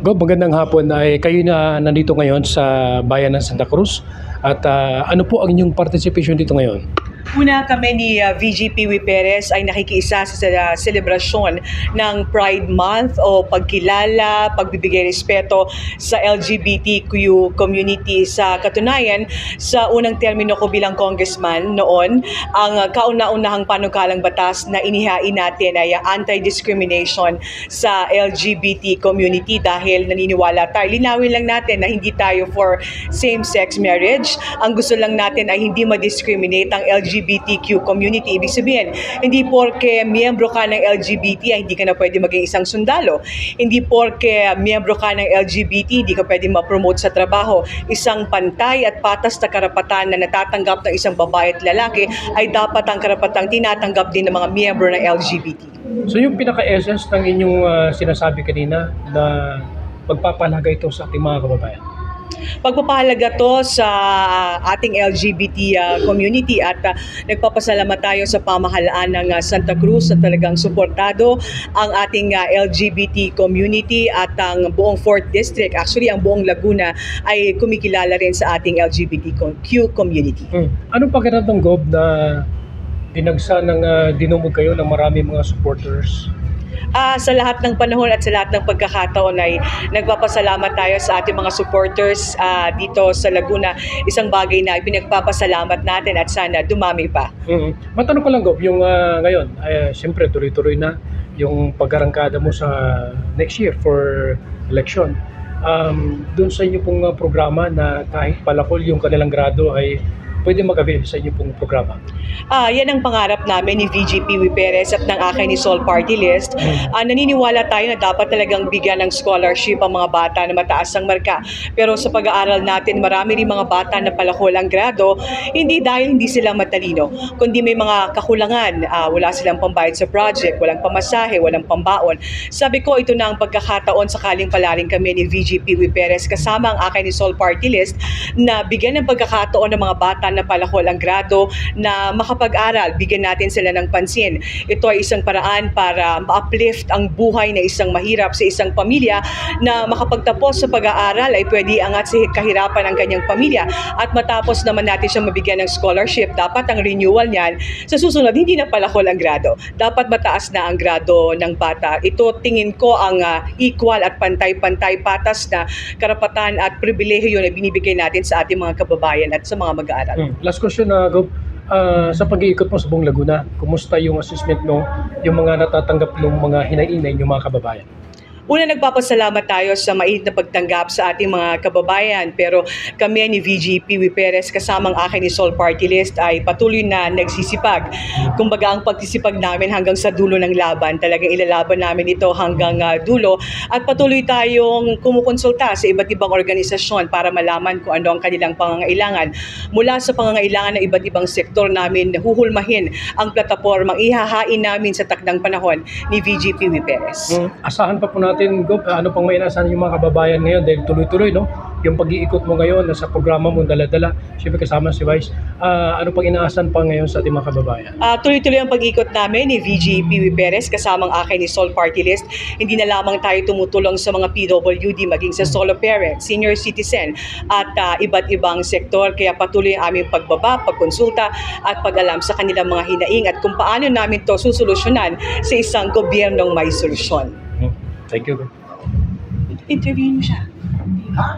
Gob, magandang hapon. Ay kayo na nandito ngayon sa bayan ng Santa Cruz at ano po ang inyong participation dito ngayon? Una kami ni VGP Perez ay nakikiisa sa selebrasyon ng Pride Month o pagkilala, pagbibigay respeto sa LGBTQ community. Sa katunayan, sa unang termino ko bilang congressman noon, ang kauna-unahang panukalang batas na inihain natin ay anti-discrimination sa LGBT community dahil naniniwala tayo. Linawin lang natin na hindi tayo for same-sex marriage. Ang gusto lang natin ay hindi ma-discriminate ang LGBTQ community. Ibig sabihin, hindi porke miyembro ka ng LGBT ay hindi ka na pwede maging isang sundalo. Hindi porke miyembro ka ng LGBT, hindi ka pwede ma-promote sa trabaho. Isang pantay at patas na karapatan na natatanggap ng isang babae at lalaki ay dapat ang karapatang tinatanggap din ng mga miyembro ng LGBT. So yung pinaka-essence ng inyong sinasabi kanina na pagpapahalaga ito sa ating mga kababayan? Pagpapahalaga to sa ating LGBT community at nagpapasalamat tayo sa pamahalaan ng Santa Cruz na talagang suportado ang ating LGBT community at ang buong 4th District. Actually, ang buong Laguna ay kumikilala rin sa ating LGBTQ community. Anong pakiramdam, Gob, na dinagsa ng dinumog kayo ng maraming mga supporters? Sa lahat ng panahon at sa lahat ng pagkakataon ay nagpapasalamat tayo sa ating mga supporters dito sa Laguna. Isang bagay na pinagpapasalamat natin at sana dumami pa. Matanong ko lang, Gob, yung ngayon, siyempre tuloy-tuloy na yung pag-arangkada mo sa next year for election. Doon sa inyo pong programa na kahit palakol yung kanilang grado ay pwede mag-avail sa inyo pong programa? Yan ang pangarap namin ni VGP Perez at ng akin ni Sol Party List. Naniniwala tayo na dapat talagang bigyan ng scholarship ang mga bata na mataas ang marka. Pero sa pag-aaral natin, marami rin mga bata na palakol ang grado, hindi dahil hindi sila matalino, kundi may mga kakulangan. Wala silang pambayad sa project, walang pamasahe, walang pambaon. Sabi ko, ito na ang pagkakataon sakaling palaring kami ni VGP Perez kasama ang akin ni Sol Party List na bigyan ng pagkakataon ng mga bata na palakol ang grado na makapag-aral, bigyan natin sila ng pansin. Ito ay isang paraan para ma-uplift ang buhay na isang mahirap sa isang pamilya na makapagtapos sa pag-aaral ay pwede angat sa kahirapan ng kanyang pamilya at matapos naman natin siya mabigyan ng scholarship. Dapat ang renewal niyan sa susunod hindi na palakol ang grado. Dapat mataas na ang grado ng bata. Ito tingin ko ang equal at pantay-pantay patas na karapatan at pribilehiyo na binibigay natin sa ating mga kababayan at sa mga mag-aaral. Last question, Gob. Sa pag-iikot mo sa buong Laguna, kumusta yung assessment mo, yung mga natatanggap ng mga hinaing na inyong mga kababayan? Una, nagpapasalamat tayo sa mainit na pagtanggap sa ating mga kababayan, pero kami ni VGP Perez kasamang akin ni Sol Party List ay patuloy na nagsisipag. Kumbaga ang pagsisipag namin hanggang sa dulo ng laban, talagang ilalaban namin ito hanggang dulo at patuloy tayong kumukonsulta sa iba't ibang organisasyon para malaman kung ano ang kanilang pangangailangan. Mula sa pangangailangan ng iba't ibang sektor namin, huhulmahin ang platapormang ihahain namin sa takdang panahon ni VGP Perez. Asahan pa po natin, Gob, ano pang may inaasahan yung mga kababayan ngayon dahil tuloy-tuloy, no? Yung pag-iikot mo ngayon, nasa programa mo, dala-dala, siyempre kasama si Vice, ano pang inaasahan pa ngayon sa ating mga kababayan? Tuloy-tuloy ang pag-ikot namin ni VGP Perez kasamang akin ni Sol Party List. Hindi na lamang tayo tumutulong sa mga PWD, maging sa solo parents, senior citizen, at iba't ibang sektor. Kaya patuloy ang aming pagbaba, pagkonsulta, at pag-alam sa kanilang mga hinaing at kung paano namin to susolusyonan sa isang gobyernong may solusyon. Thank you. Interview mo siya.